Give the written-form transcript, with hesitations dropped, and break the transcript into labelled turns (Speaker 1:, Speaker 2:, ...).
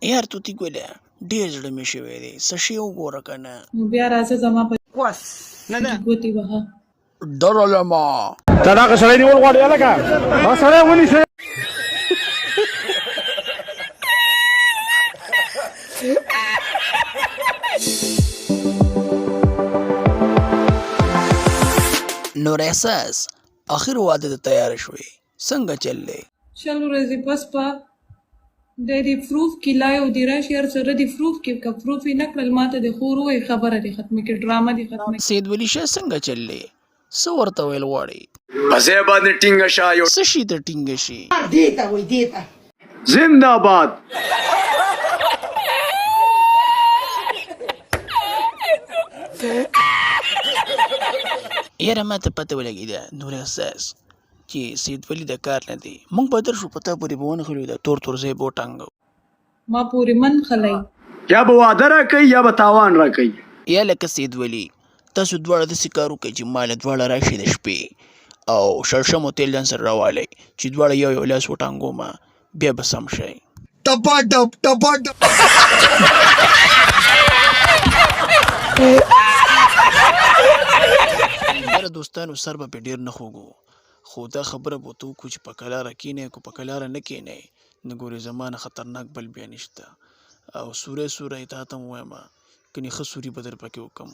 Speaker 1: یار توتي ګوله ډېر زړه مې شوی دی څه شی وګوره که نه
Speaker 2: نو بیا راځه زما په
Speaker 3: نه نه
Speaker 2: ګوتې وهه.
Speaker 1: درلما
Speaker 4: دا دغه سړی نیول غواړي هلکه هغه سړی ونیسئ.
Speaker 1: نور احساس آخر واده ته تیار شوې څنګه چل دی
Speaker 2: شل ورځې بس په دی دې پروف کې لا یو دې راشي هر سره دې پروف کې که پروف یې نه کړل ما ته دې خور ووایي خبره دې ختمه کړي ډرامه دې ختمه کړي.
Speaker 1: سید ولی شاه څنګه چل دی څه ورته ویل غواړي
Speaker 5: پسې باندې ټینګه شایو
Speaker 1: څه شي ته ټینګه شي
Speaker 3: دیتا وای دیتا
Speaker 5: زنده باد.
Speaker 1: یاره ما ته پته ولګېده نور احساس چې سید ولی د کار نه دی موږ به در شو په تا پورې به ونښلو د تور تور ځای به وټانګو
Speaker 2: ما پورې من خلی
Speaker 5: یا به واده راکوي یا به تاوان راکوي.
Speaker 1: یا لکه سید ولی تاسو دواړه داسې کار وکړئ چې ما له دواړه راشي د شپې او شړشم او تیل ځان سره راوالی چې دواړه یو یو لاس وټانګو ما بیا به سم شئ
Speaker 5: ټپا ټپ ټپا ټپ.
Speaker 1: یاره دوستانو سر به پې ډېر نه خوږو خو دا خبره به ورته وکړو چې په کلاره کښېنئ که په کلاره نه کښېنئ نو ګورې زما نه خطرناک بل بیا نشته او سوری سوری تا ته هم ووایم کنې ښه سوري به در پکې وکړم